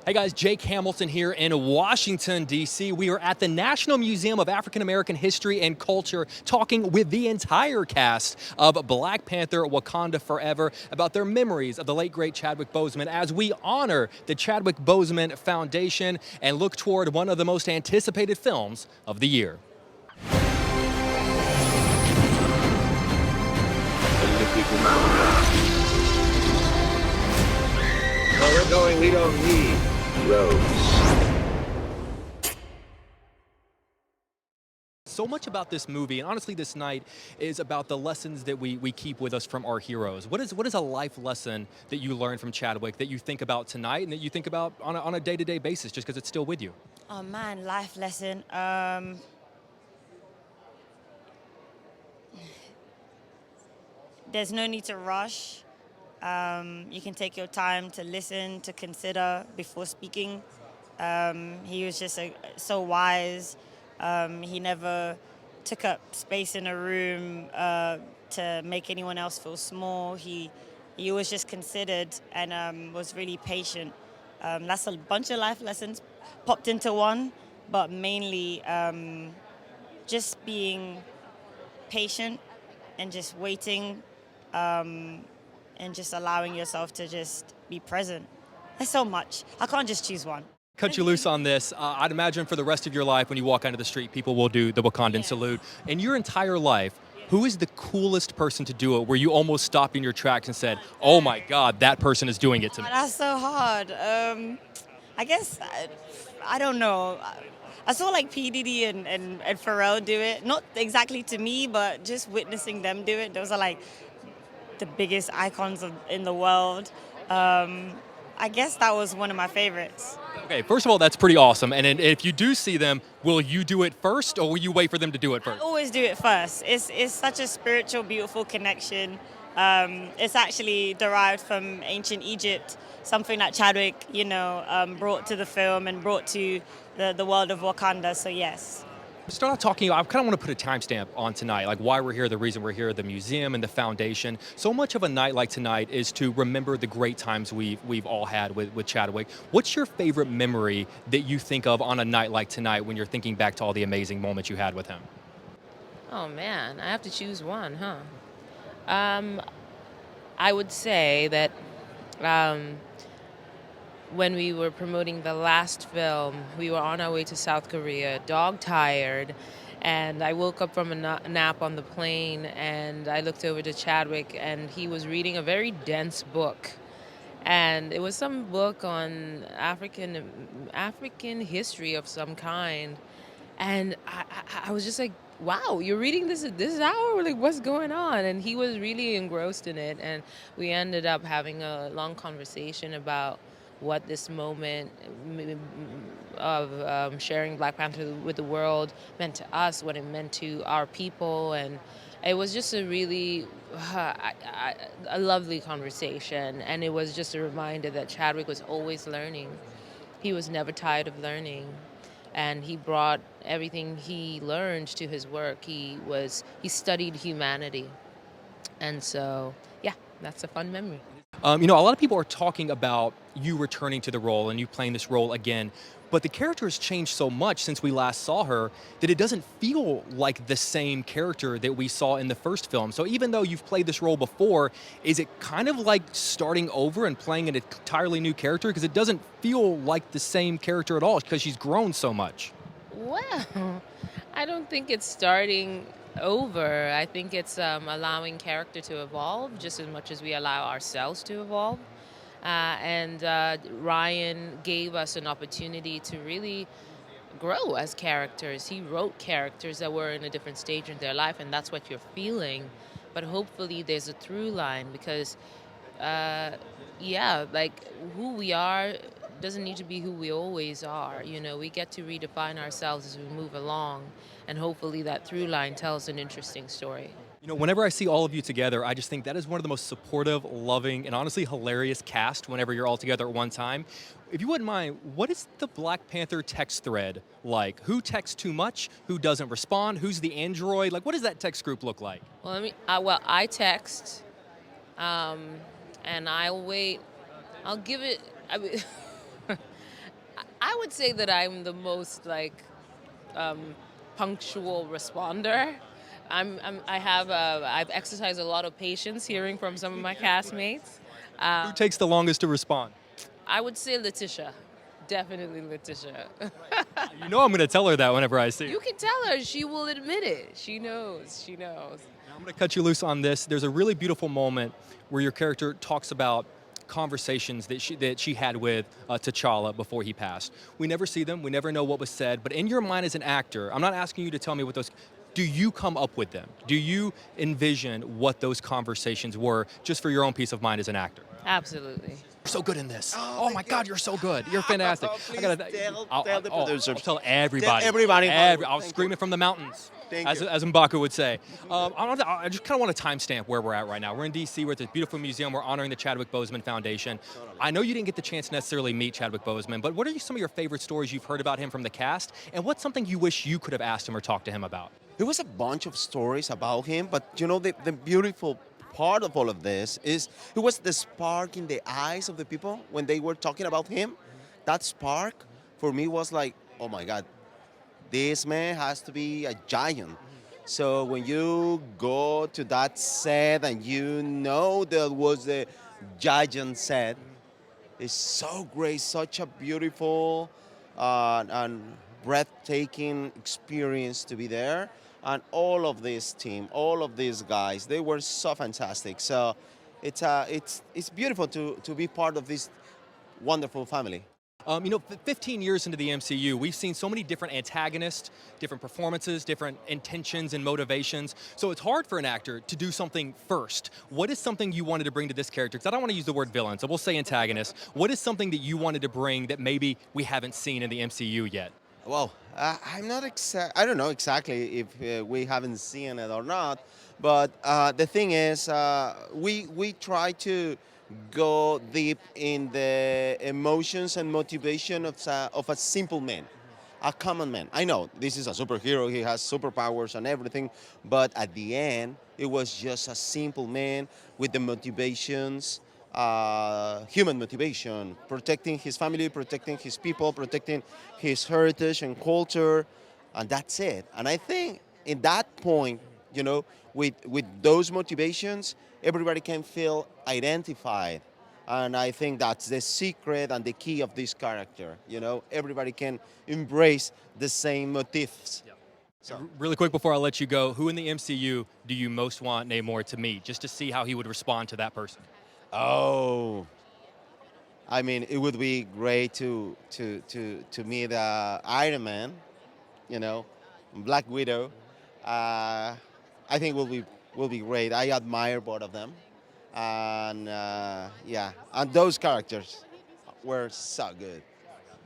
Hey guys, Jake Hamilton here in Washington, D.C. We are at the National Museum of African American History and Culture talking with the entire cast of Black Panther Wakanda Forever about their memories of the late, great Chadwick Boseman as we honor the Chadwick Boseman Foundation and look toward one of the most anticipated films of the year. Where we're going, we don't need roads. So much about this movie, and honestly this night, is about the lessons that we keep with us from our heroes. What is a life lesson that you learned from Chadwick that you think about tonight and that you think about on a day-to-day basis just because it's still with you? Oh man, life lesson. There's no need to rush. You can take your time to listen, to consider before speaking. He was just so wise. He never took up space in a room to make anyone else feel small. He was just considered and was really patient. That's a bunch of life lessons popped into one, but mainly just being patient and just waiting and just allowing yourself to just be present. There's so much. I can't just choose one. Cut you loose on this. I'd imagine for the rest of your life, when you walk onto the street, people will do the Wakandan Yes. salute. In your entire life, who is the coolest person to do it where you almost stopped in your tracks and said, oh my God, that person is doing it to me? That's so hard. I guess, I don't know. I saw like P. Diddy and Pharrell do it. Not exactly to me, but just witnessing them do it. Those are like the biggest icons in the world. I guess that was one of my favorites. Okay, first of all, that's pretty awesome. And then if you do see them, will you do it first or will you wait for them to do it I first? always do it first. It's such a spiritual, beautiful connection. It's actually derived from ancient Egypt, something that Chadwick, brought to the film and brought to the world of Wakanda. So yes. To start off talking, I kind of want to put a timestamp on tonight, like why we're here, the reason we're here, the museum and the foundation. So much of a night like tonight is to remember the great times we've all had with Chadwick. What's your favorite memory that you think of on a night like tonight when you're thinking back to all the amazing moments you had with him? Oh man, I have to choose one, huh? I would say that um, when we were promoting the last film, we were on our way to South Korea, dog tired, and I woke up from a nap on the plane and I looked over to Chadwick and he was reading a very dense book. And it was some book on African history of some kind. And I was just like, wow, you're reading this at this hour? Like, what's going on? And he was really engrossed in it. And we ended up having a long conversation about what this moment of sharing Black Panther with the world meant to us, what it meant to our people. And it was just a really a lovely conversation. And it was just a reminder that Chadwick was always learning. He was never tired of learning. And he brought everything he learned to his work. He studied humanity. And so, yeah, that's a fun memory. A lot of people are talking about you returning to the role and you playing this role again, but the character has changed so much since we last saw her that it doesn't feel like the same character that we saw in the first film. So even though you've played this role before, is it kind of like starting over and playing an entirely new character? Because it doesn't feel like the same character at all because she's grown so much. Well, I don't think it's starting over. I think it's allowing character to evolve just as much as we allow ourselves to evolve. And Ryan gave us an opportunity to really grow as characters. He wrote characters that were in a different stage in their life, and that's what you're feeling. But hopefully there's a through line because, like who we are doesn't need to be who we always are. We get to redefine ourselves as we move along, and hopefully that through line tells an interesting story. Whenever I see all of you together, I just think that is one of the most supportive, loving, and honestly hilarious cast whenever you're all together at one time. If you wouldn't mind, what is the Black Panther text thread like? Who texts too much? Who doesn't respond? Who's the android? Like, what does that text group look like? Well, I text, and I'll wait. I'll give it. would say that I'm the most um, punctual responder. I've exercised a lot of patience hearing from some of my castmates. Who takes the longest to respond? I would say Letitia. Definitely Letitia. You know I'm going to tell her that whenever I see her. You can tell her. She will admit it. She knows. She knows. Now, I'm going to cut you loose on this. There's a really beautiful moment where your character talks about conversations that she had with T'Challa before he passed. We never see them. We never know what was said. But in your mind as an actor, I'm not asking you to tell me what those. Do you come up with them? Do you envision what those conversations were, just for your own peace of mind as an actor? Absolutely. You're so good in this. Oh my God, you're so good. You're fantastic. Please tell the producers. I'll tell everybody. Tell everybody. I'll Thank scream you. it from the mountains. Thank as you. as M'Baku would say. I just kind of want to timestamp where we're at right now. We're in D.C. We're at this beautiful museum. We're honoring the Chadwick Boseman Foundation. I know you didn't get the chance to necessarily meet Chadwick Boseman, but what are some of your favorite stories you've heard about him from the cast? And what's something you wish you could have asked him or talked to him about? There was a bunch of stories about him, but you know, the beautiful part of all of this is it was the spark in the eyes of the people when they were talking about him. That spark for me was like, oh my God, this man has to be a giant. So when you go to that set and you know that was the giant set, it's so great, such a beautiful and breathtaking experience to be there. And all of this team, all of these guys, they were so fantastic. So it's beautiful to be part of this wonderful family. 15 years into the MCU, we've seen so many different antagonists, different performances, different intentions and motivations. So it's hard for an actor to do something first. What is something you wanted to bring to this character? Because I don't want to use the word villain, so we'll say antagonist. What is something that you wanted to bring that maybe we haven't seen in the MCU yet? Well, I'm not I don't know exactly if we haven't seen it or not, but the thing is, we try to go deep in the emotions and motivation of a simple man, a common man. I know this is a superhero; he has superpowers and everything, but at the end, it was just a simple man with the motivations. Human motivation, protecting his family, protecting his people, protecting his heritage and culture, and that's it. And I think in that point, you know, with those motivations, everybody can feel identified. And I think that's the secret and the key of this character. You know, everybody can embrace the same motifs. Yeah. So, really quick before I let you go, who in the MCU do you most want Namor to meet, just to see how he would respond to that person? Oh, I mean, it would be great to meet Iron Man, you know, Black Widow. I think will be great. I admire both of them, and yeah, and those characters were so good.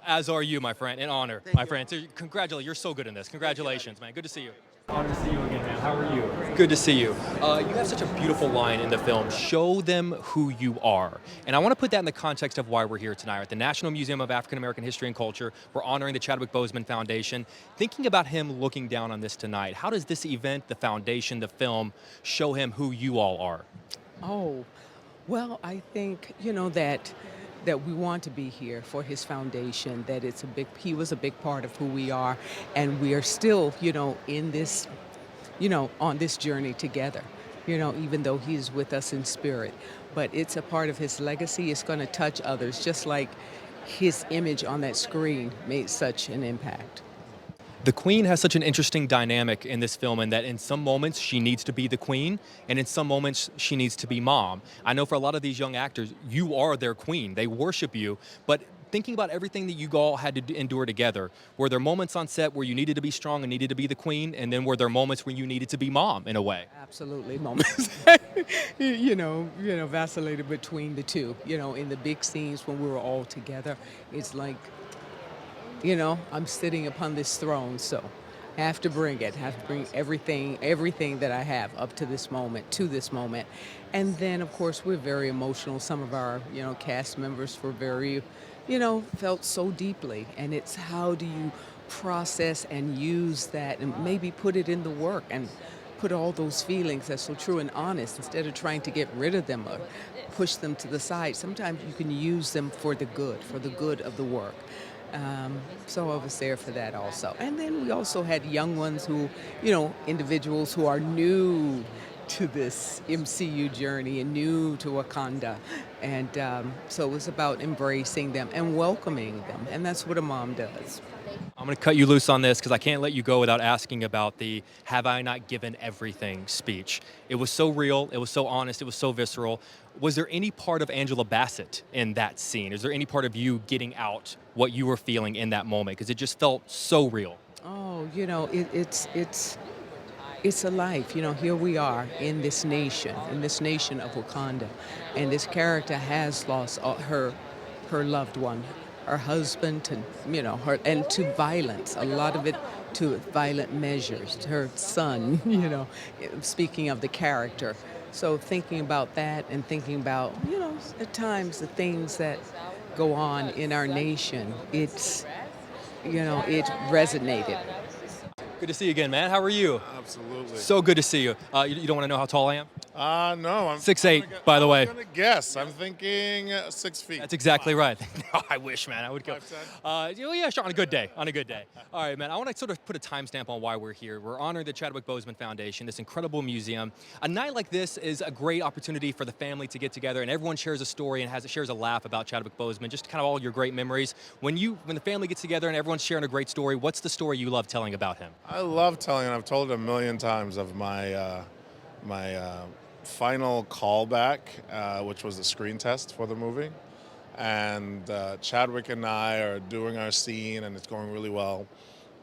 As are you, my friend. An honor, Thank my you. friend. So, congratulations. You're so good in this. Congratulations, man. Good to see you. Honor to see you again, man. How are you? Good to see you. You have such a beautiful line in the film, show them who you are. And I want to put that in the context of why we're here tonight. At the National Museum of African American History and Culture, we're honoring the Chadwick Boseman Foundation. Thinking about him looking down on this tonight, how does this event, the foundation, the film, show him who you all are? Oh, well, I think, that we want to be here for his foundation, that he was a big part of who we are, and we are still, in this, on this journey together, even though he's with us in spirit. But it's a part of his legacy. It's going to touch others, just like his image on that screen made such an impact. The Queen has such an interesting dynamic in this film in that in some moments she needs to be the Queen, and in some moments she needs to be Mom. I know for a lot of these young actors, you are their Queen. They worship you. But thinking about everything that you all had to endure together, were there moments on set where you needed to be strong and needed to be the Queen, and then were there moments where you needed to be Mom in a way? Absolutely, moments, vacillated between the two. In the big scenes when we were all together, it's like, I'm sitting upon this throne, so I have to bring everything that I have up to this moment. And then, of course, we're very emotional. Some of our, cast members were very, felt so deeply. And it's how do you process and use that and maybe put it in the work and put all those feelings that's so true and honest instead of trying to get rid of them or push them to the side. Sometimes you can use them for the good of the work. So I was there for that also. And then we also had young ones who, individuals who are new to this MCU journey and new to Wakanda. And so it was about embracing them and welcoming them. And that's what a mom does. I'm going to cut you loose on this because I can't let you go without asking about the "Have I not given everything" speech. It was so real, it was so honest, it was so visceral. Was there any part of Angela Bassett in that scene? Is there any part of you getting out what you were feeling in that moment? Because it just felt so real. Oh, it's a life. Here we are in this nation of Wakanda, and this character has lost her loved one, her husband, to her, and to violence. A lot of it to violent measures. Her son, Speaking of the character, so thinking about that and thinking about at times the things that go on in our nation, it resonated. Good to see you again, man. How are you? Absolutely. So good to see you. You don't want to know how tall I am? No, I'm 6'8", by the way. I'm gonna guess. I'm thinking 6 feet. That's exactly right. No, I wish, man. I would go. 5'10"? Yeah, sure. On a good day. On a good day. All right, man. I want to sort of put a timestamp on why we're here. We're honoring the Chadwick Boseman Foundation, this incredible museum. A night like this is a great opportunity for the family to get together, and everyone shares a story and shares a laugh about Chadwick Boseman. Just kind of all your great memories. When the family gets together and everyone's sharing a great story, what's the story you love telling about him? I love telling, and I've told it a million times of my final callback, which was the screen test for the movie. And Chadwick and I are doing our scene, and it's going really well.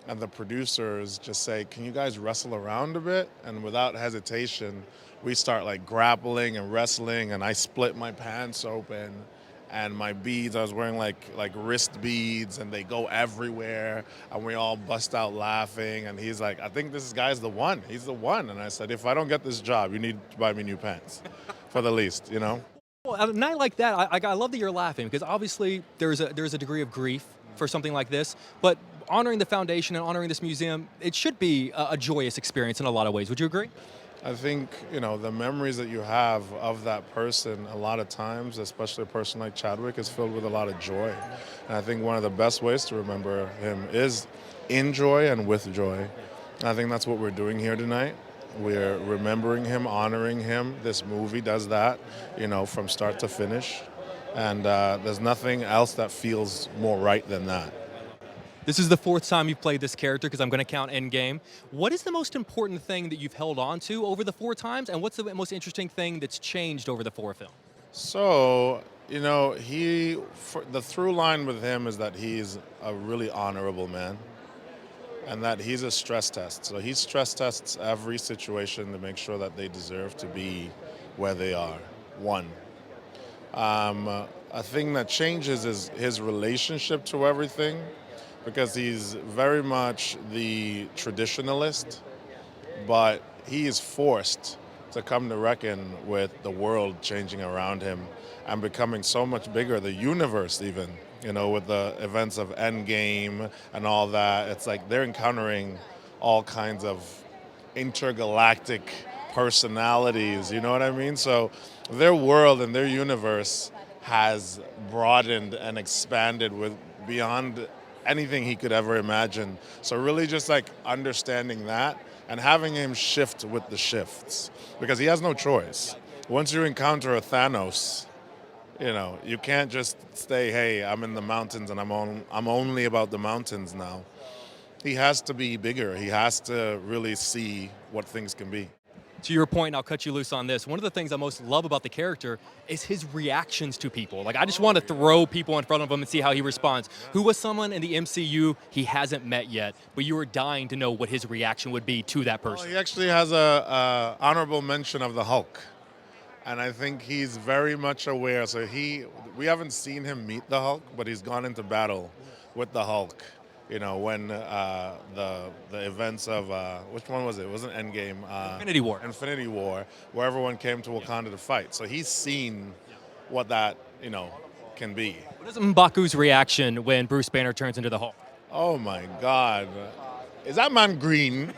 And the producers just say, "Can you guys wrestle around a bit?" And without hesitation, we start like grappling and wrestling, and I split my pants open. And my beads, I was wearing like wrist beads, and they go everywhere, and we all bust out laughing. And he's like, "I think this guy's the one. He's the one." And I said, "If I don't get this job, you need to buy me new pants, for the least." Well, a night like that, I love that you're laughing because obviously there's a degree of grief for something like this, but honoring the foundation and honoring this museum, it should be a joyous experience in a lot of ways. Would you agree? I think, the memories that you have of that person, a lot of times, especially a person like Chadwick, is filled with a lot of joy. And I think one of the best ways to remember him is in joy and with joy. And I think that's what we're doing here tonight. We're remembering him, honoring him. This movie does that, from start to finish. And there's nothing else that feels more right than that. This is the fourth time you've played this character because I'm going to count Endgame. What is the most important thing that you've held on to over the 4 times, and what's the most interesting thing that's changed over the 4 films? So, the through line with him is that he's a really honorable man and that he's a stress test. So he stress tests every situation to make sure that they deserve to be where they are. One. A thing that changes is his relationship to everything, because he's very much the traditionalist, but he is forced to come to reckon with the world changing around him and becoming so much bigger, the universe even, with the events of Endgame and all that. It's like they're encountering all kinds of intergalactic personalities, you know what I mean? So their world and their universe has broadened and expanded with beyond anything he could ever imagine. So really just like understanding that and having him shift with the shifts, because he has no choice. Once you encounter a Thanos, you can't just say, "Hey, I'm in the mountains and I'm only about the mountains now." He has to be bigger. He has to really see what things can be. To your point, and I'll cut you loose on this, one of the things I most love about the character is his reactions to people. Like, I just want to throw people in front of him and see how he responds. Who was someone in the MCU he hasn't met yet, but you were dying to know what his reaction would be to that person? Well, he actually has a honorable mention of the Hulk. And I think he's very much aware. So we haven't seen him meet the Hulk, but he's gone into battle with the Hulk. When the events of, which one was it? It wasn't Endgame. Infinity War. Infinity War, where everyone came to Wakanda to fight. So he's seen what that, can be. What is M'Baku's reaction when Bruce Banner turns into the Hulk? Oh my God. Is that man green?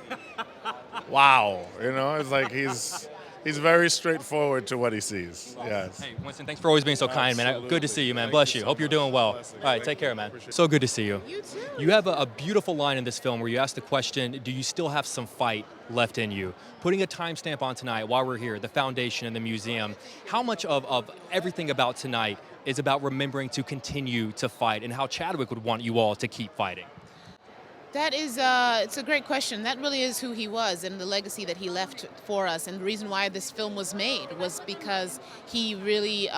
Wow. It's like he's He's very straightforward to what he sees. Yes. Hey, Winston, thanks for always being so kind, man. Good to see you, man. Bless you. Hope you're doing well. All right, take care, man. So good to see you. You too. You have a beautiful line in this film where you ask the question, do you still have some fight left in you? Putting a timestamp on tonight while we're here, the foundation and the museum, how much of everything about tonight is about remembering to continue to fight and how Chadwick would want you all to keep fighting? That is, it's a great question. That really is who he was and the legacy that he left for us. And the reason why this film was made was because he really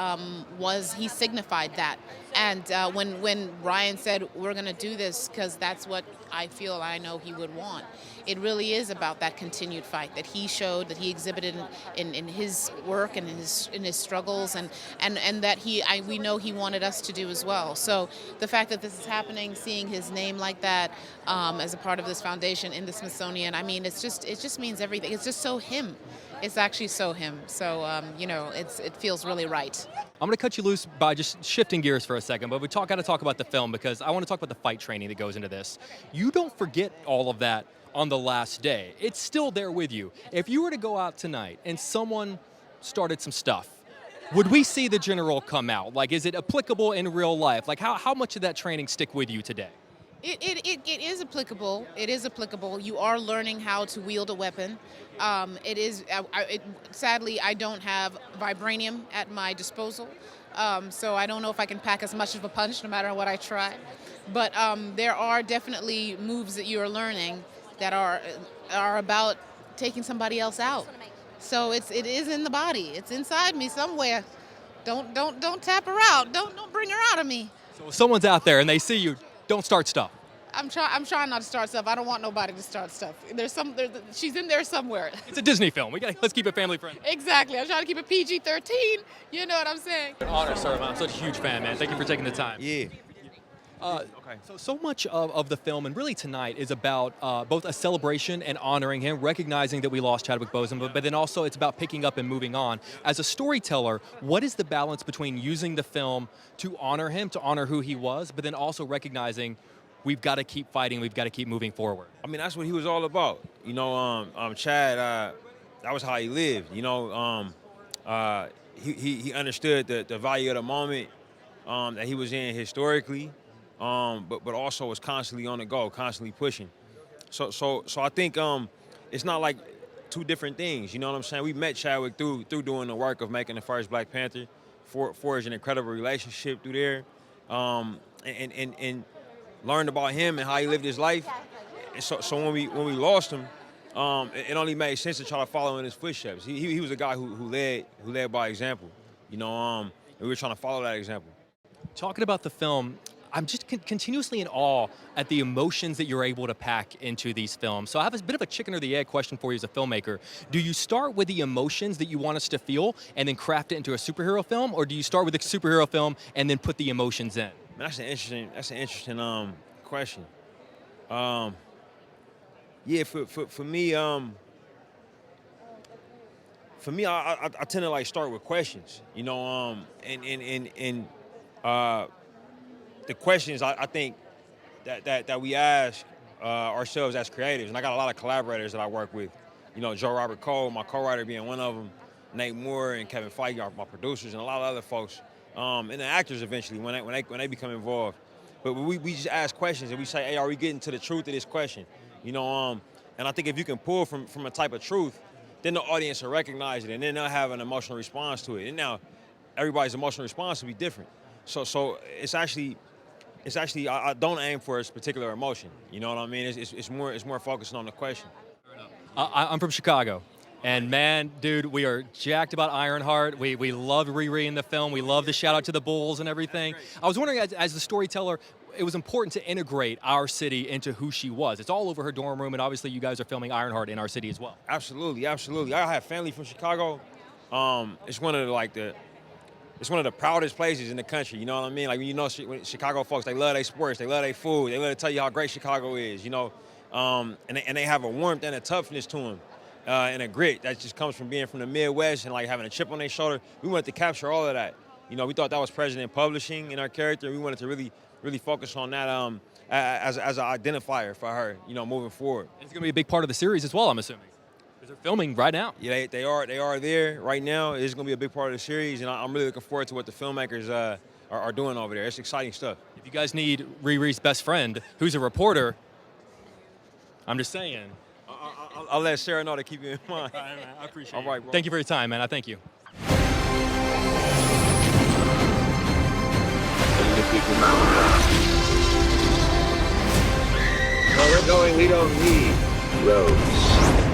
he signified that. And when Ryan said, we're going to do this because that's what I know he would want, it really is about that continued fight that he showed, that he exhibited in his work and in his struggles, and that we know he wanted us to do as well. So the fact that this is happening, seeing his name like that as a part of this foundation in the Smithsonian, I mean, it just means everything. It's just so him. It's actually so him. So it feels really right. I'm going to cut you loose by just shifting gears for a second, but got to talk about the film because I want to talk about the fight training that goes into this. You don't forget all of that on the last day. It's still there with you. If you were to go out tonight and someone started some stuff, would we see the general come out? Like, is it applicable in real life? Like, how much of that training stick with you today? It is applicable. It is applicable. You are learning how to wield a weapon. Sadly, I don't have vibranium at my disposal, so I don't know if I can pack as much of a punch no matter what I try. But there are definitely moves that you are learning that are about taking somebody else out. So it is in the body. It's inside me somewhere. Don't tap her out. Don't bring her out of me. So if someone's out there and they see you, don't start stuff. I'm trying not to start stuff. I don't want nobody to start stuff. She's in there somewhere. It's a Disney film. Let's keep it family friendly. Exactly. I'm trying to keep it PG-13. You know what I'm saying? An honor, sir. I'm such a huge fan, man. Thank you for taking the time. Yeah. So much of the film, and really tonight, is about both a celebration and honoring him, recognizing that we lost Chadwick Boseman, but then also it's about picking up and moving on. As a storyteller, what is the balance between using the film to honor him, to honor who he was, but then also recognizing we've got to keep fighting, we've got to keep moving forward? I mean, that's what he was all about. You know, Chad, that was how he lived. You know, he understood the value of the moment that he was in historically. But also was constantly on the go, constantly pushing. So I think it's not like two different things. You know what I'm saying? We met Chadwick through doing the work of making the first Black Panther, forged an incredible relationship through there, and learned about him and how he lived his life. And so when we lost him, it only made sense to try to follow in his footsteps. He was a guy who led by example. You know, and we were trying to follow that example. Talking about the film, I'm just continuously in awe at the emotions that you're able to pack into these films. So I have a bit of a chicken or the egg question for you as a filmmaker. Do you start with the emotions that you want us to feel and then craft it into a superhero film, or do you start with a superhero film and then put the emotions in? That's an interesting question. For me, I tend to like start with questions, you know, the questions I think that we ask ourselves as creatives, and I got a lot of collaborators that I work with, you know, Joe Robert Cole, my co-writer being one of them, Nate Moore and Kevin Feige are my producers, and a lot of other folks, and the actors eventually when they become involved. But we just ask questions and we say, hey, are we getting to the truth of this question? You know, and I think if you can pull from a type of truth, then the audience will recognize it, and then they'll have an emotional response to it. And now, everybody's emotional response will be different. So it's actually I don't aim for a particular emotion. You know what I mean? It's more focusing on the question. I'm from Chicago. And man, dude, we are jacked about Ironheart. We loved Riri in the film. We love the shout out to the Bulls and everything. I was wondering, as the storyteller, it was important to integrate our city into who she was. It's all over her dorm room, and obviously you guys are filming Ironheart in our city as well. Absolutely. I have family from Chicago. It's one of the proudest places in the country. You know what I mean? Like, you know, Chicago folks, they love their sports, they love their food, they love to tell you how great Chicago is. You know, and they have a warmth and a toughness to them. And a grit that just comes from being from the Midwest and like having a chip on their shoulder. We wanted to capture all of that. You know, we thought that was present in publishing in our character. We wanted to really focus on that as an identifier for her, you know, moving forward. It's going to be a big part of the series as well, I'm assuming. They're filming right now. Yeah, they are there right now. It's going to be a big part of the series, and I'm really looking forward to what the filmmakers are doing over there. It's exciting stuff. If you guys need Riri's best friend, who's a reporter, I'm just saying. I'll let Sarah know to keep you in mind. All right, man, I appreciate All right, bro. Thank you for your time, man. I thank you. Where we're going, we don't need roads.